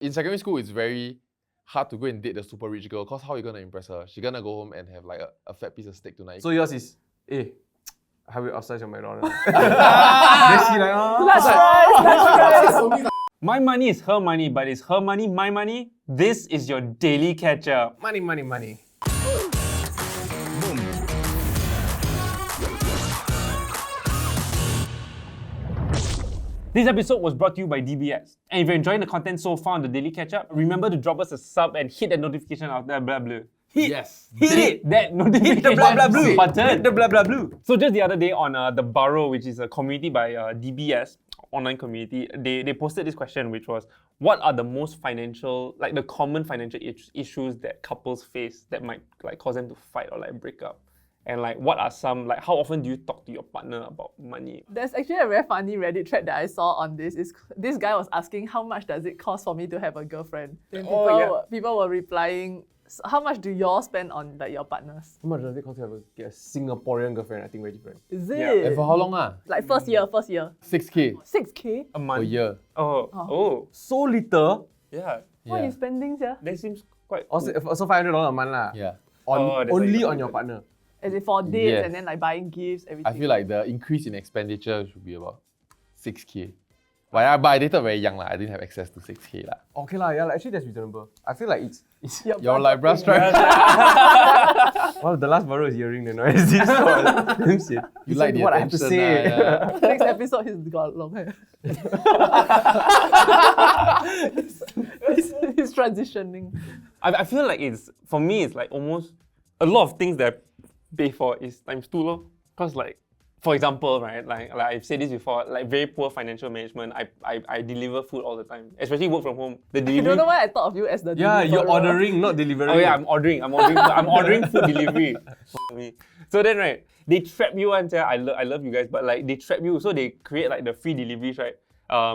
in secondary school, it's very hard to go and date the super rich girl because how are you going to impress her? She's going to go home and have like a fat piece of steak tonight. So yours is, have you upsize your McDonald's? Then she like, That's right. My money is her money, but is her money my money? This is your daily catch-up. money, money, money. This episode was brought to you by DBS. And if you're enjoying the content so far on the Daily Catch-Up, remember to drop us a sub and hit that notification out there, blah blah. Hit that notification Hit the blah blah blue button. Hit the blah blah blue. So just the other day on the Burrow, which is a community by DBS, online community, they posted this question, which was, what are the most the common financial issues that couples face that might like cause them to fight or like break up? And like, what are some, like, how often do you talk to your partner about money? There's actually a very funny Reddit thread that I saw on this. This guy was asking, how much does it cost for me to have a girlfriend? Then people were replying, how much do y'all spend on like your partners? How much does it cost to get a Singaporean girlfriend? I think very different. Is it? Yeah. And for how long? Like first year. 6K 6K? A month? a year. Oh. So little. Yeah. What are you spending, yeah? That seems quite Also, so $500 a month lah. Yeah. that's Only like- on your partner. As in for dates Yes. and then like buying gifts, everything. I feel like the increase in expenditure should be about 6K. But I dated very young. I didn't have access to 6K. Okay lah, yeah, actually that's reasonable. I feel like it's Your like brush strike. well, the last Burrow is earring the noise. This damn shit. You like the what I have to attention, say. yeah. Next episode, he's got long hair. he's transitioning. I feel like for me, it's like almost a lot of things that I pay for is times 2 lor. Because like, for example, right, like I've said this before, like very poor financial management. I deliver food all the time, especially work from home. The I delivery. don't know why I thought of you as the Yeah, you're deliverer. ordering, not delivering. Oh yeah, I'm ordering food delivery. Me. So then right, they trap you and I love you guys, but like they trap you, so they create like the free deliveries, right?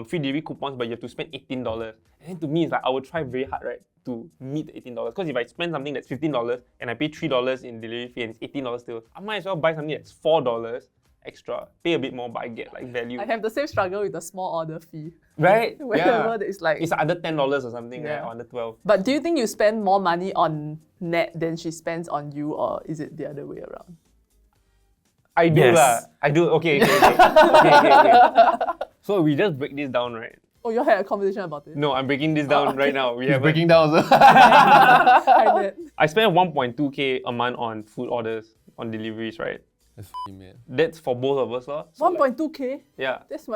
Free delivery coupons, but you have to spend $18. And then to me, it's like I would try very hard, right, to meet the $18. Because if I spend something that's $15 and I pay $3 in delivery fee and it's $18 still, I might as well buy something that's $4 extra. Pay a bit more, but I get like value. I have the same struggle with the small order fee. Right? Whenever it's like... It's under $10 or something, Yeah. right? Or under 12. But do you think you spend more money on Nat than she spends on you, or is it the other way around? I do Yes. lah. I do. Okay. So we just break this down, right? Oh, you all had a conversation about it? No, I'm breaking this down right now. We He's have breaking down also. Hi, Nat. I spend 1.2K a month on food orders, on deliveries, right? That's man. That's for both of us, lor. So, like, 1.2K? yeah. That's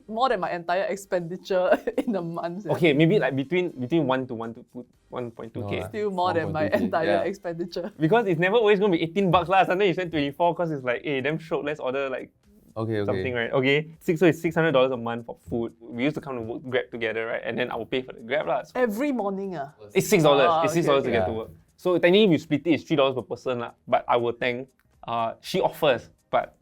more than my entire expenditure in a month. Okay, maybe like between 1 to 1.2K. No lah. Still more than my 1.2K, entire yeah. expenditure. Because it's never always gonna be $18 lah. Sometimes you spend 24 because it's like, hey, damn short, let's order like Okay. something, right? Okay, so it's $600 a month for food. We used to come to work Grab together, right? And then I will pay for the Grab lah. So Every morning, it's $6. It's $6 to okay. get to work. So technically, if you split it, it's $3 per person lah. But I will thank. She offers, but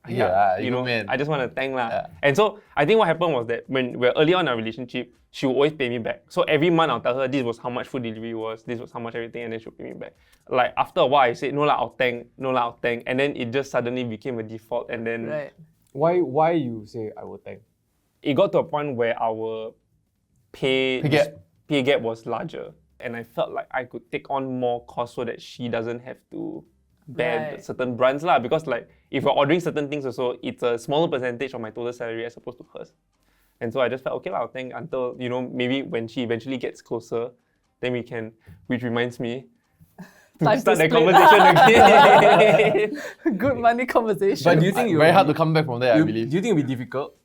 Yeah, you you know, man. I just want to thank lah. Yeah. And so I think what happened was that when we're early on in our relationship, she would always pay me back. So every month I'll tell her this was how much food delivery was, this was how much everything, and then she'll pay me back. Like after a while, I said no lah, I'll thank, and then it just suddenly became a default, and then Right. Why you say I will thank? it got to a point where our pay gap was larger, and I felt like I could take on more costs so that she doesn't have to bear Right. certain brands lah. Because like if we're ordering certain things also, it's a smaller percentage of my total salary as opposed to hers. And so I just felt okay lah, I'll thank until, you know, maybe when she eventually gets closer, then we can, which reminds me, Time to start that split. conversation again. Good money conversation. But do you think Very hard to come back from there, I Do believe. you think it'll be difficult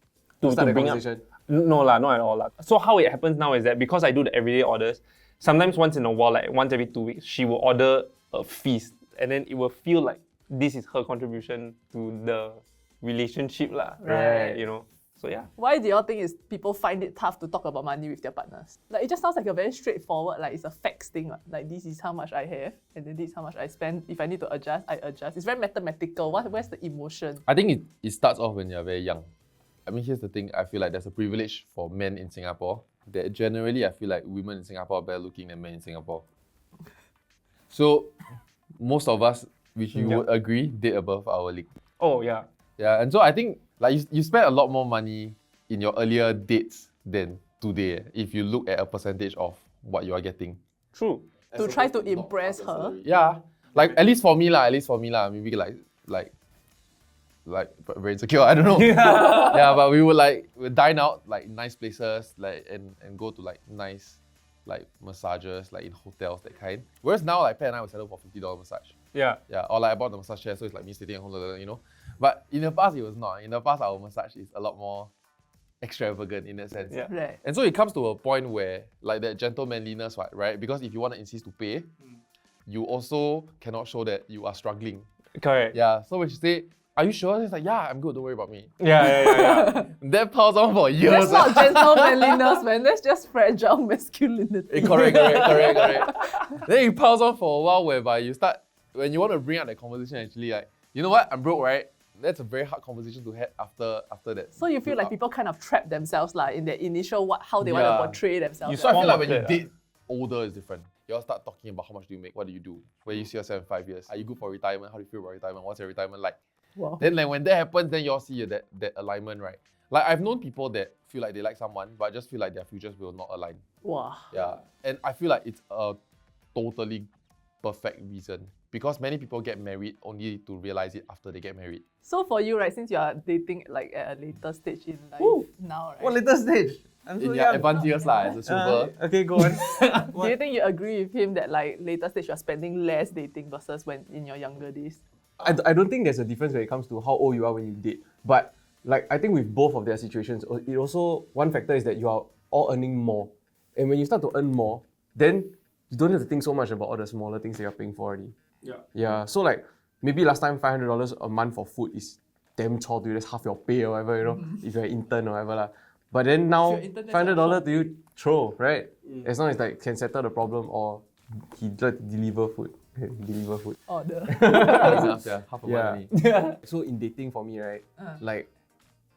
to start the bring up. conversation? No lah, not at all lah. So how it happens now is that because I do the everyday orders, sometimes once in a while, like once every 2 weeks, she will order a feast, and then it will feel like this is her contribution to the relationship lah. Right. You know. So yeah. Why do y'all think is people find it tough to talk about money with their partners? Like it just sounds like a very straightforward, like it's a facts thing. Like this is how much I have, and then this is how much I spend. If I need to adjust, I adjust. It's very mathematical. Where's the emotion? I think it starts off when you're very young. I mean, here's the thing. I feel like there's a privilege for men in Singapore that generally I feel like women in Singapore are better looking than men in Singapore. So most of us, which you would agree, date above our league. Oh yeah. Yeah, and so I think like you spend a lot more money in your earlier dates than today if you look at a percentage of what you are getting. True. To try to impress her. Yeah. Like at least for me lah, maybe like very insecure, I don't know. Yeah, but we would dine out like nice places, like and go to like nice like massages, like in hotels, that kind. Whereas now like Pat and I would settle for $50 massage. Yeah. Yeah. Or like I bought the massage chair, so it's like me sitting at home, you know. But in the past it was not. In the past our massage is a lot more extravagant in that sense. Yeah. Right. And so it comes to a point where like that gentlemanliness, right? Because if you want to insist to pay, you also cannot show that you are struggling. Correct. Yeah. So when she say, "Are you sure?" It's like, "Yeah, I'm good. Don't worry about me." Yeah. That piles on for years. That's not gentlemanliness, man. That's just fragile masculinity. Correct. Then it piles on for a while whereby you start, when you want to bring up that conversation, actually like, you know what? I'm broke, right? That's a very hard conversation to have after that. So you feel like people kind of trap themselves like in their initial how they want to portray themselves. So I feel Small like when you market, date older is different. You all start talking about how much do you make, what do you do, where you see yourself in 5 years, are you good for retirement, how do you feel about retirement, what's your retirement like? Wow. Then like when that happens, then you all see that alignment, right? Like I've known people that feel like they like someone, but just feel like their futures will not align. Wow. Yeah, and I feel like it's a totally perfect reason because many people get married only to realize it after they get married. So for you, right, since you are dating like at a later stage in life now, right? What later stage? I'm so In your young. advanced years lah, as a super. Okay, go on. Do you think you agree with him that like later stage you're spending less dating versus when in your younger days? I don't think there's a difference when it comes to how old you are when you date. But like I think with both of their situations, it also, one factor is that you are all earning more. And when you start to earn more, then you don't have to think so much about all the smaller things that you're paying for already. Yeah. So like maybe last time $500 a month for food is damn chore to you, that's half your pay or whatever, you know, if you're an intern or whatever lah. But then now $500 to you throw, right? As long as like can settle the problem or he like to deliver food. Deliver food. Order. Enough, yeah, half a month only. So in dating for me, right, like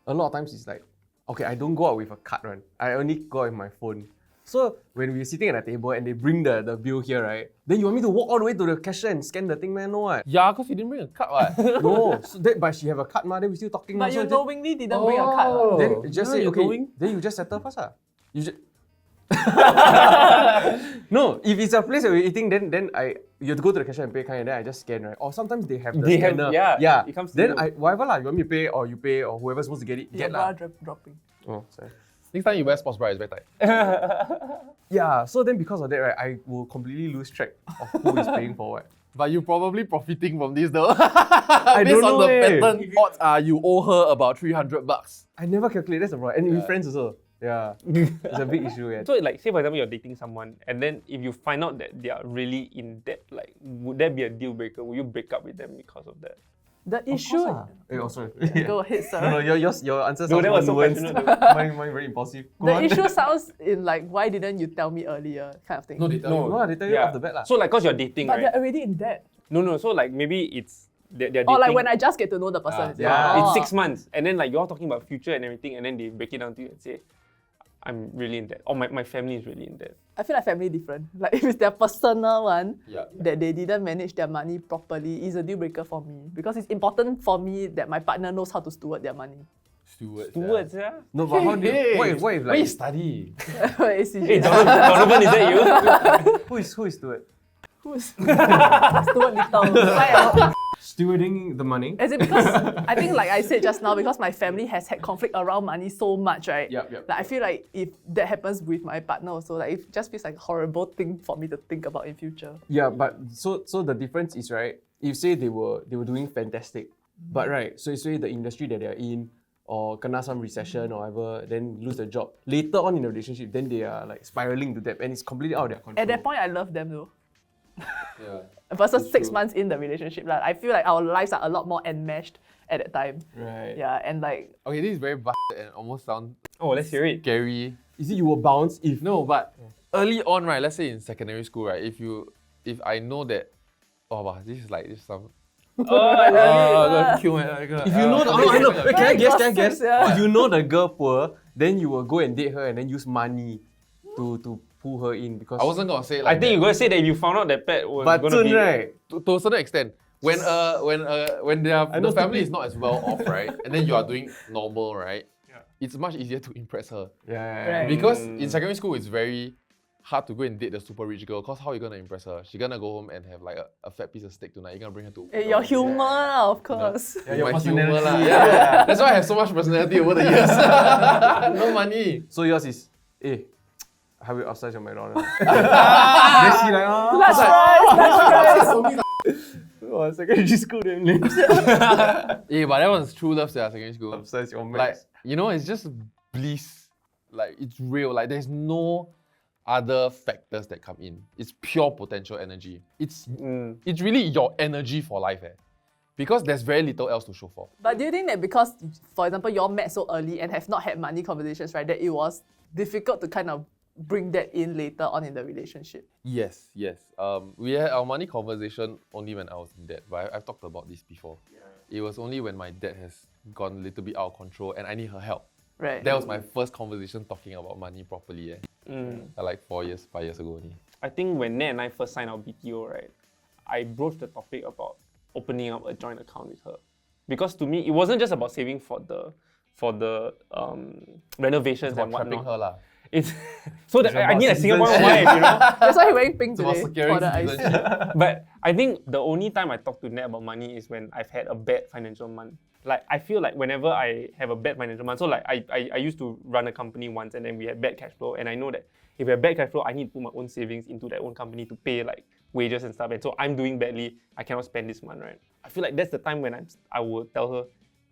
a lot of times it's like, okay, I don't go out with a card, right? I only go out with my phone. So when we're sitting at a table and they bring the bill here, right? Then you want me to walk all the way to the cashier and scan the thing, man? No, what? Yeah, because you didn't bring a card, what? No. So but she have a card, then we still talking. But so you just- knowingly didn't bring a card. Oh. Right? Then just No, say, you're okay, going? then you just settle first. You just... No, if it's a place that we're eating, then you have to go to the cashier and pay kind, and then I just scan, right? Or sometimes they have the They have- scanner. yeah, it comes to then you. whatever lah, you want me to pay or you pay or whoever's supposed to get it, Your get lah. bra dropping. Oh, sorry. Next time you wear sports bra, it's very tight. Yeah, so then because of that, right, I will completely lose track of who is paying for what. But you're probably profiting from this though. I Based don't on know, the eh. pattern, odds are you owe her about $300. I never calculate, that's the problem. And with friends also. Yeah, it's a big issue. Yeah. So like, say for example, you're dating someone, and then if you find out that they are really in debt, like, would that be a deal breaker? Will you break up with them because of that? The issue. Oh, sorry. Go ahead, sir. No, your answer No, sounds that was so more nuanced. passionate. Mine very impulsive. Go The on. issue sounds in like, why didn't you tell me earlier kind of thing. No, they tell No, you. they tell you off the bat lah. So like, cause you're dating, But right? they're already in debt. No. So like, maybe it's they're dating. Or like when I just get to know the person. is it? yeah. Oh. It's 6 months, and then like you're all talking about future and everything, and then they break it down to you and say, I'm really in debt, or my family is really in debt. I feel like family different. Like if it's their personal one, Yeah. that they didn't manage their money properly is a deal breaker for me. Because it's important for me that my partner knows how to steward their money. Stewards, yeah. No, but how do you, what if Where you like, study? ACG. Hey, Donovan, is that you? who is Stuart? Who's steward little? Like, Stewarding the money? as in because I think like I said just now, because my family has had conflict around money so much, right? Yep. Like I feel like if that happens with my partner also, like it just feels like a horrible thing for me to think about in future. Yeah, but so the difference is, right, if say they were doing fantastic, but right, so say the industry that they're in or kena some recession or whatever, then lose the job. Later on in the relationship, then they are like spiraling to debt and it's completely out of their control. At that point, I love them though. Yeah. Versus 6 months in the relationship, like I feel like our lives are a lot more enmeshed at that time. Right. Yeah, and like Okay, this is very bad and almost sound Oh, let's hear it. scary. Is it you will bounce if No, but early on, right, let's say in secondary school, right, if I know that, oh, wow, this is some... if you know I know. Wait, can I guess? gossips, yeah. If you know the girl poor, then you will go and date her and then use money to pull her in because I wasn't gonna say it I like think that. you're gonna say that if you found out that pet was but gonna soon, be right? To a certain extent, when the know family stupid. is not as well off, right, and then you are doing normal, right, it's much easier to impress her. Right. Because in secondary school, it's very hard to go and date the super rich girl. Cause how are you gonna impress her? She's gonna go home and have like a fat piece of steak tonight. You're gonna bring her to. Your humor, lah, of course. Yeah, your My humor personality. lah. Yeah. That's why I have so much personality over the years. No money. So yours is, have you upsize your McDonald's? Then she like, That's right. oh, secondary school then Yeah, but that was true love, secondary school. upsize your Like, Macs. you know, it's just bliss. Like, it's real. Like, there's no other factors that come in. It's pure potential energy. It's really your energy for life, because there's very little else to show for. But do you think that because, for example, you all met so early and have not had money conversations, right, that it was difficult to kind of bring that in later on in the relationship? Yes. We had our money conversation only when I was in debt, but I've talked about this before. It was only when my dad has gone a little bit out of control and I need her help. Right. That was my first conversation talking about money properly. Like 5 years ago only. I think when Nat and I first signed our BTO, right, I broached the topic about opening up a joint account with her. Because to me, it wasn't just about saving for the renovations It's about and trapping whatnot. her lah. It's so that I about need a Singapore wife, citizenship. you know. That's why he's wearing pink It's about today securing for the ice. citizenship. But I think the only time I talk to Nat about money is when I've had a bad financial month. Like I feel like whenever I have a bad financial month, so like I used to run a company once and then we had bad cash flow, and I know that if we have bad cash flow, I need to put my own savings into that own company to pay like wages and stuff. And so I'm doing badly, I cannot spend this month, right? I feel like that's the time when I will tell her,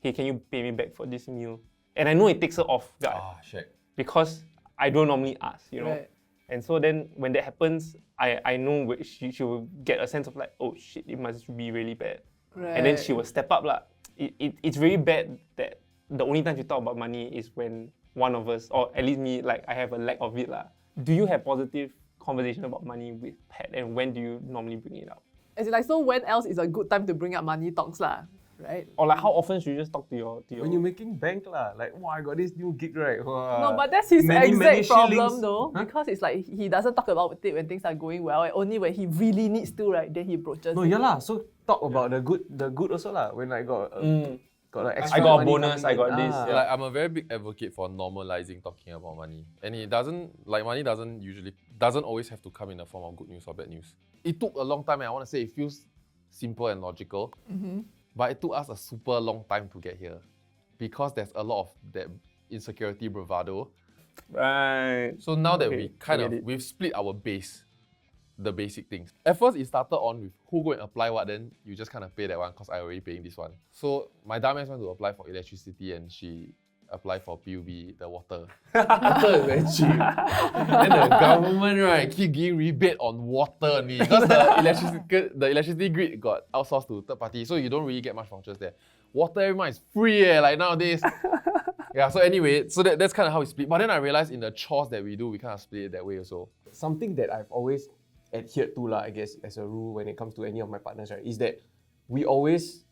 hey, can you pay me back for this meal? And I know it takes her off guard Shit. because I don't normally ask, you know. Right. And so then when that happens, I know she will get a sense of like, oh shit, it must be really bad. Right. And then she will step up lah. It's really bad that the only time she talk about money is when one of us, or at least me, like I have a lack of it lah. Do you have positive conversation about money with Pat, and when do you normally bring it up? As in, like, so when else is a good time to bring up money talks lah, right? Or like how often should you just talk to your When you're making bank lah, like, wow, I got this new gig, right? Wow. No, but that's his many exact problem shillings. though, Huh? because it's like he doesn't talk about it when things are going well, and only when he really needs to, right, then he broaches No, it. yeah lah. So talk about the good also lah. When I got like extra I got a money bonus, coming I got in. this. Yeah, like I'm a very big advocate for normalizing talking about money. And it doesn't, like money doesn't always have to come in the form of good news or bad news. It took a long time, and I want to say it feels simple and logical, but it took us a super long time to get here because there's a lot of that insecurity bravado. Right. So now that Okay, we've split our base, the basic things. At first, it started on with who go and apply what, then you just kind of pay that one because I already paying this one. So my dumbass went to apply for electricity and she applied for PUB, the water. Water is very cheap. Then the government, right, keep giving rebate on water only because the electricity grid got outsourced to third party, so you don't really get much functions there. Water every month is free, like nowadays. Yeah, so anyway, so that's kind of how we split. But then I realized in the chores that we do, we kind of split it that way also. Something that I've always adhered to lah, I guess, as a rule when it comes to any of my partners, right, is that we always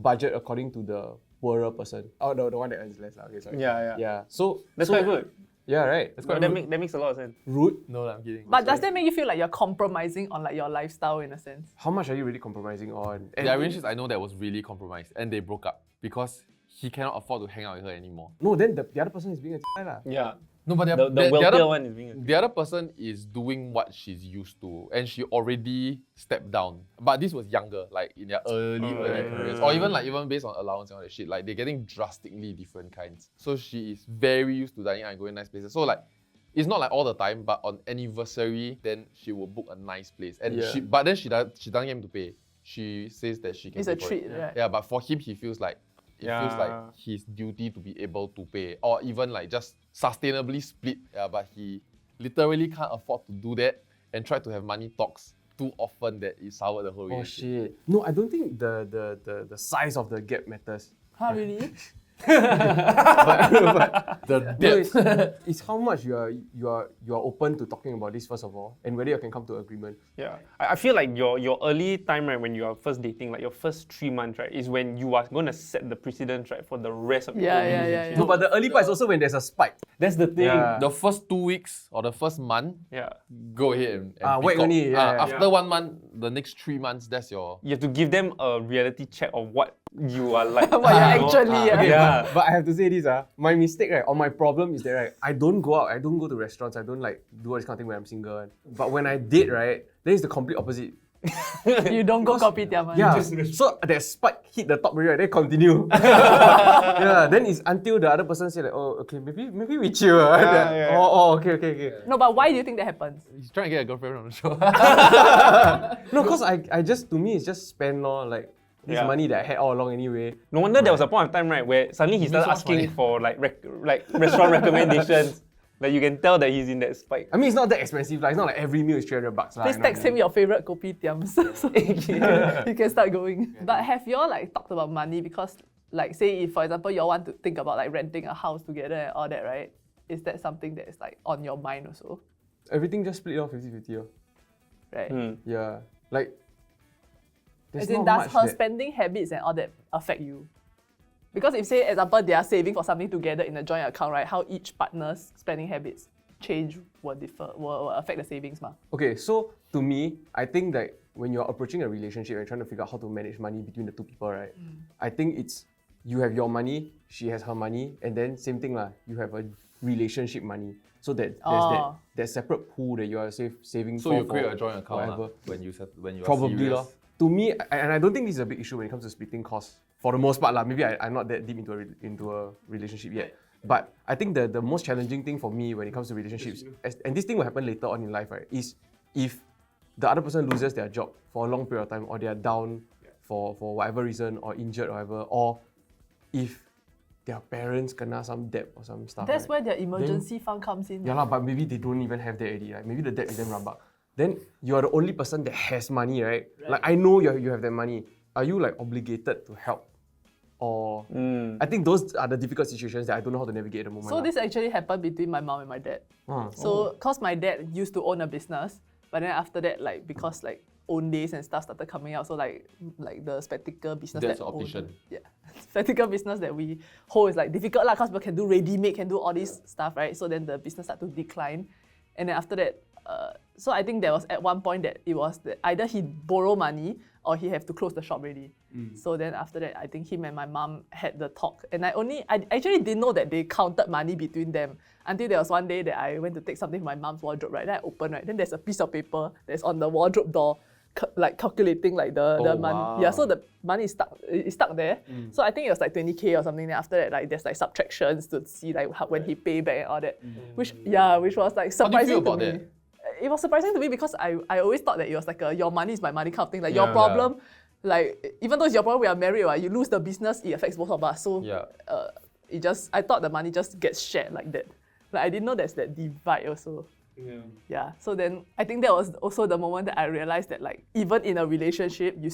budget according to the poorer person. Oh, the one that earns less lah. Okay, sorry. Yeah. So That's so, quite good. Yeah, right. That's quite That rude. makes a lot of sense. Rude. No, I'm kidding. But does that make you feel like you're compromising on like your lifestyle in a sense? How much are you really compromising on? And The arrangements I know that was really compromised and they broke up because he cannot afford to hang out with her anymore. no, then the other person is being a lah. Yeah. No, but The wealthier one is being the other person is doing what she's used to and she already stepped down. But this was younger, like in their early careers. Or even based on allowance and all that shit. Like they're getting drastically different kinds. So she is very used to dining out and going nice places. So like it's not like all the time, but on anniversary, then she will book a nice place. And Yeah. but then she doesn't get him to pay. She says that she can It's pay a for treat, it. right? Yeah, but for him he feels like it feels like Yeah. his duty to be able to pay, or even like just sustainably split. Yeah, but he literally can't afford to do that and try to have money talks too often that it soured the whole Oh relationship. shit. No, I don't think the size of the gap matters. Huh, really? but The no, depth. it's how much you are open to talking about this first of all, and whether you can come to agreement. Yeah, I feel like your early time, right, when you are first dating, like your first 3 months, right, is when you are going to set the precedent, right, for the rest of your Yeah, relationship. No, but the early part is also when there's a spike. That's the thing. Yeah. The first 2 weeks or the first month, Yeah. go ahead and whack peacock. only, yeah, yeah. After 1 month, the next 3 months, that's your. You have to give them a reality check of what You are like. But you're actually, Okay, yeah. but I have to say this, my mistake, right, or my problem is that, right, I don't go out, I don't go to restaurants, I don't like do all this kind of thing when I'm single. But when I date, right, then it's the complete opposite. You don't go kopitiam. Man. Yeah, so that spike hit the top already, right, then continue. Yeah, then it's until the other person say like, oh, okay, maybe we chill. yeah. Oh, okay. No, but why do you think that happens? He's trying to get a girlfriend on the show. No, because I just, to me, it's just spend like this Yeah. money that I had all along anyway. No wonder there was a point of time, right, where suddenly he started so asking funny. for like restaurant recommendations. Like you can tell that he's in that spike. I mean, it's not that expensive. Like, it's not like every meal is $300. Please text him your favorite kopitiams so you can start going. But have you all like talked about money? Because like say if for example you all want to think about like renting a house together and all that, right? Is that something that is like on your mind also? Everything just split off 50-50. Right? Yeah. Like, there's As in, not does much her that- spending habits and all that affect you? Because if say example they are saving for something together in a joint account, right? How each partner's spending habits change will affect the savings, ma. Okay, so to me, I think that when you're approaching a relationship and trying to figure out how to manage money between the two people, right? I think it's you have your money, she has her money, and then same thing lah. You have a relationship money, so that there's that separate pool that you are saving So for. you create for a joint account whatever. when you are Probably serious. lor. To me, and I don't think this is a big issue when it comes to splitting costs. For the most part lah, maybe I'm not that deep into a relationship yet. But I think the most challenging thing for me when it comes to relationships, and this thing will happen later on in life, right, is if the other person loses their job for a long period of time, or they are down for whatever reason, or injured or whatever, or if their parents kena some debt or some stuff. That's right? where the emergency fund comes in. Yeah lah, but maybe they don't even have that already. Right? Maybe the debt is them rabak. Then you are the only person that has money, right? Like I know you have that money. Are you like obligated to help? Or I think those are the difficult situations that I don't know how to navigate at the moment. So lah. this actually happened between my mom and my dad. So cause my dad used to own a business, but then after that, like because like own days and stuff started coming out, so like the spectacle business That's that optician. spectacle business that we hold is like difficult lah, cause people can do ready-made, can do all this stuff, right? So then the business started to decline, and then after that, so I think there was at one point that it was that either he borrow money or he have to close the shop already. So then after that, I think him and my mom had the talk, and I actually didn't know that they counted money between them until there was one day that I went to take something from my mom's wardrobe, right? Then I opened, right? Then there's a piece of paper that's on the wardrobe door, like calculating like the money. wow. Yeah, so the money is stuck there. So I think it was like 20K or something. Then after that, like there's like subtractions to see like when he pay back and all that, which was like How do you feel surprising to about me. that? It was surprising to me because I always thought that it was like a your money is my money kind of thing. Like Yeah, your problem, like even though it's your problem, we are married, right? You lose the business, it affects both of us. So Yeah. I thought the money just gets shared like that. Like I didn't know there's that divide also. Yeah. So then I think that was also the moment that I realized that like even in a relationship, there's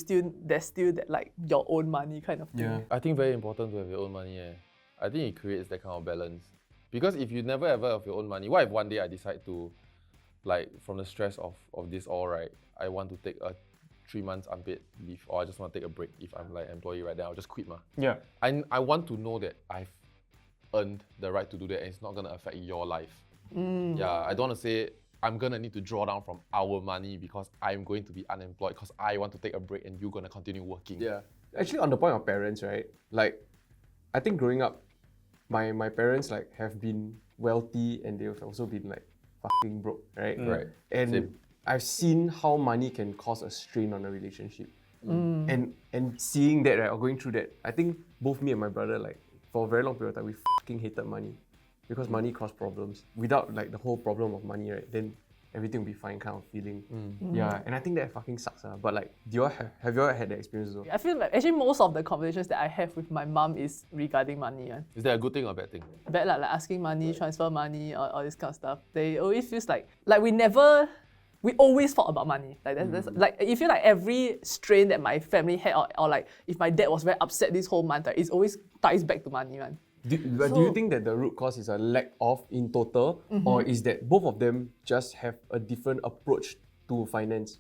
still that like your own money kind of thing. Yeah. I think very important to have your own money. I think it creates that kind of balance. Because if you never ever have your own money, what if one day I decide to, like from the stress of this all, right, I want to take a 3 months unpaid leave, or I just want to take a break if I'm like employee, right, then I'll just quit. Yeah. I want to know that I've earned the right to do that and it's not going to affect your life. Yeah, I don't want to say I'm going to need to draw down from our money because I'm going to be unemployed because I want to take a break and you're going to continue working. Yeah. Actually, on the point of parents, right? Like, I think growing up, my parents like have been wealthy and they've also been like fucking broke, right? Right. And Same. I've seen how money can cause a strain on a relationship. And seeing that, right, or going through that, I think both me and my brother, like, for a very long period of time, we fucking hated money. Because money caused problems. Without like the whole problem of money, right, then everything will be fine kind of feeling. Yeah, and I think that fucking sucks. But like, do you all have you all had that experience as well? I feel like actually most of the conversations that I have with my mom is regarding money. Is that a good thing or a bad thing? Bad like asking money, transfer money, all this kind of stuff. They always feels like we always thought about money. Like that's like you feel like every strain that my family had, or like if my dad was very upset this whole month, right, it always ties back to money, man. Do you think that the root cause is a lack of in total, or is that both of them just have a different approach to finance?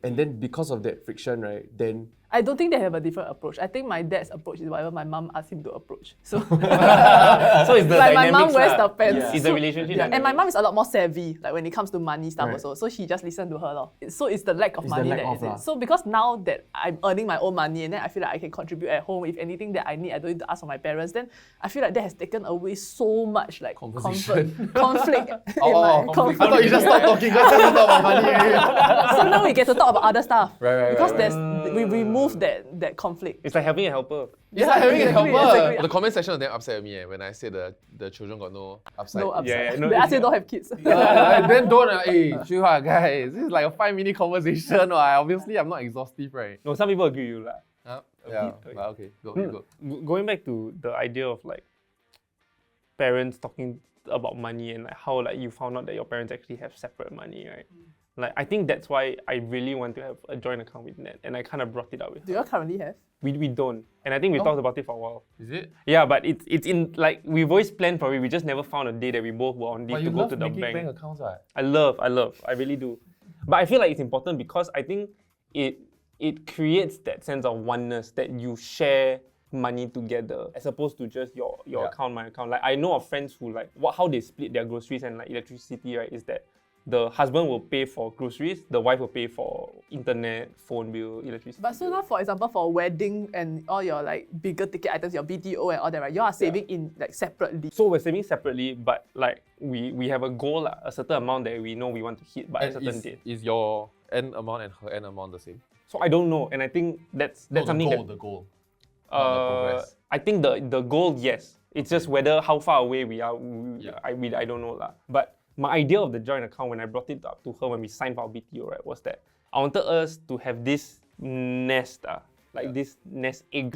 And then because of that friction, right, then I don't think they have a different approach. I think my dad's approach is whatever my mom asked him to approach. So, So it's the like my dynamics mom wears lah. the pants. It's the relationship. Yeah, and my mom is a lot more savvy, like when it comes to money stuff Right. also. So she just listen to her lor. So it's the lack of It's the money lack that of is lah. it. So because now that I'm earning my own money and then I feel like I can contribute at home, if anything that I need, I don't need to ask for my parents. Then I feel like that has taken away so much like Conversation. conflict in my conflict. I thought you just stopped talking because you talk about money already. So now we get to talk about other stuff. Right, Because right. we remove that conflict. It's like having a helper. It's like having a exactly, helper. exactly. The comment section was damn upset at me when I said the children got no upside. No upside. Yeah, no, they ask you don't have kids. Then don't, hey, Shuha, guys, this is like a 5-minute conversation. Obviously, I'm not exhaustive, right? No, some people agree with you lah. Yeah, bit, but okay, go. Going back to the idea of like parents talking about money and like how like you found out that your parents actually have separate money, right? Like I think that's why I really want to have a joint account with Nat, and I kind of brought it up with Do her. you currently have? We don't, and I think we talked about it for a while. Is it? Yeah, but it's in like we've always planned for it. We just never found a day that we both were on leave But to you go love to the making bank. accounts, right? I love, I really do. But I feel like it's important because I think it creates that sense of oneness that you share money together as opposed to just your Yeah. account, my account. Like I know of friends who like how they split their groceries and like electricity, right? Is that the husband will pay for groceries, the wife will pay for internet, phone bill, electricity. But so now, for example, for wedding and all your like bigger ticket items, your BTO and all that, right? You are saving in like separately. So we're saving separately, but like we have a goal, lah, a certain amount that we know we want to hit by a certain date. Is your end amount and her end amount the same? So I don't know, and I think that's something that the goal. Not the progress. I think the goal, yes. It's just whether how far away we are. Yeah. I don't know lah. But my idea of the joint account when I brought it up to her when we signed for our BTO, right, was that I wanted us to have this nest, this nest egg.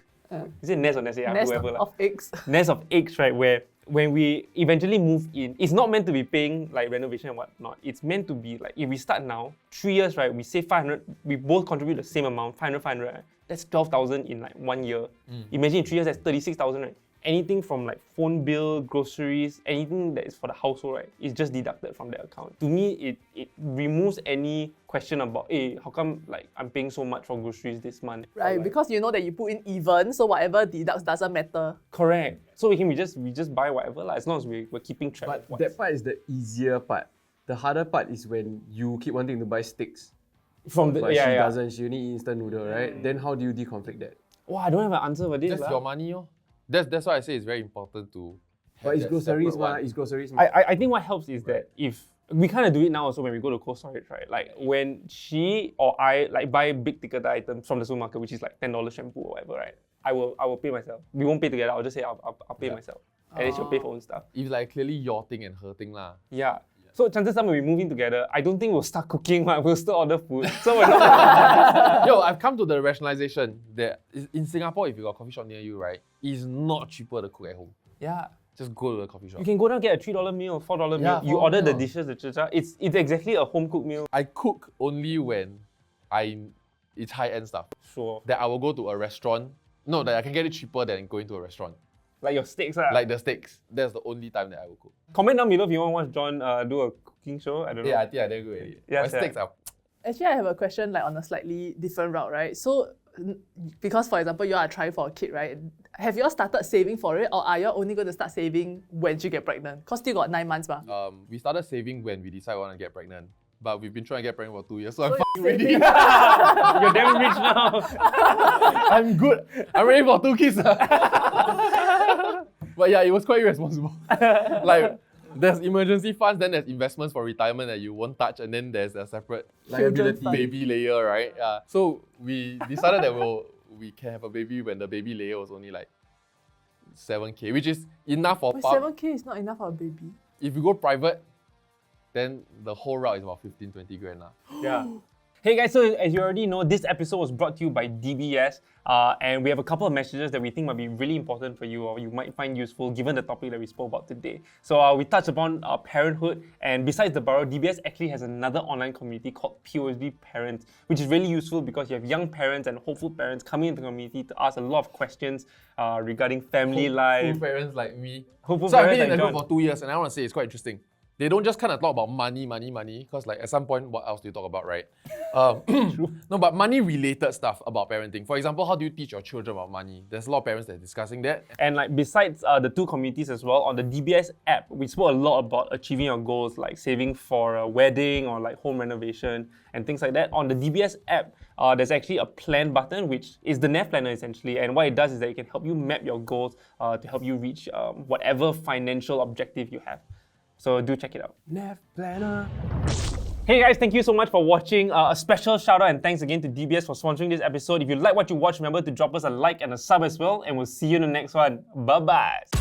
Is it nest or nest egg? Nest Whoever, of eggs. nest of eggs, right? Where when we eventually move in, it's not meant to be paying like renovation and whatnot. It's meant to be like if we start now, 3 years, right? We save 500. We both contribute the same amount, 500. Right? That's 12,000 in like 1 year. Imagine in 3 years, that's 36,000, right? Anything from like phone bill, groceries, anything that is for the household, right, is just deducted from the account. To me, it removes any question about, hey, how come like I'm paying so much for groceries this month? Or, Right, like, because you know that you put in even, so whatever deducts doesn't matter. correct. So we just buy whatever lah, as long as we're keeping track. But of what's that part is the easier part. The harder part is when you keep wanting to buy steaks. from the But yeah she yeah. doesn't, she only eat instant noodle, right? Then how do you deconflict that? Wow, I don't have an answer for this. That's lah. your money, oh. That's why I say it's very important to. But it's that groceries, separate ma. one. It's groceries, ma. I think what helps is that if we kind of do it now also when we go to cold storage, right? Like when she or I like buy big ticket items from the supermarket, which is like $10 shampoo or whatever, right? I will pay myself. We won't pay together. I'll just say I'll pay myself, and then she'll pay for her own stuff. It's like clearly your thing and her thing lah. Yeah. So chances are when we move in together, I don't think we'll start cooking. Right? We'll still order food. So we're not. Yo, I've come to the rationalization that in Singapore, if you got a coffee shop near you, right, it's not cheaper to cook at home. Yeah. Just go to the coffee shop. You can go down and get a $3 meal, $4 meal. Yeah, You $4 order the meal. dishes, the chicha. It's exactly a home cooked meal. I cook only when it's high-end stuff. Sure. That I will go to a restaurant. No, that I can get it cheaper than going to a restaurant. Like your steaks, lah. Like the steaks. That's the only time that I will cook. Comment down below if you want to watch John do a cooking show. I don't know. Yeah, I think I did good already. Yeah, My sia. steaks are. Actually, I have a question like on a slightly different route, right? So, because for example, you are trying for a kid, right? Have you all started saving for it, or are you only going to start saving when you get pregnant? Cause still got 9 months, ma. We started saving when we decided we want to get pregnant. But we've been trying to get pregnant for 2 years, so I'm So fucking you're ready. You're damn rich now. I'm good. I'm ready for 2 kids. But yeah, it was quite irresponsible. Like, there's emergency funds, then there's investments for retirement that you won't touch, and then there's a separate Liability. baby layer, right? Yeah. So we decided that we can have a baby when the baby layer was only like 7K, which is enough for But pub. 7K is not enough for a baby. If you go private, then the whole route is about 15-20 grand lah. Yeah. Hey guys, so as you already know, this episode was brought to you by DBS, and we have a couple of messages that we think might be really important for you or you might find useful given the topic that we spoke about today. So we touched upon parenthood, and besides the Burrow, DBS actually has another online community called POSB Parents, which is really useful because you have young parents and hopeful parents coming into the community to ask a lot of questions regarding family life. Parents like me. Hopeful So I've parents been in like the group John. for 2 years, and I want to say it's quite interesting. they don't just kind of talk about money, because like at some point, what else do you talk about, right? No, but money-related stuff about parenting. For example, how do you teach your children about money? There's a lot of parents that are discussing that. And like besides the two communities as well, on the DBS app, we spoke a lot about achieving your goals, like saving for a wedding or like home renovation and things like that. On the DBS app, there's actually a plan button, which is the NAV planner essentially. And what it does is that it can help you map your goals to help you reach whatever financial objective you have. So do check it out. NAV planner. Hey guys, thank you so much for watching. A special shout out and thanks again to DBS for sponsoring this episode. If you like what you watch, remember to drop us a like and a sub as well. And we'll see you in the next one. Bye-bye.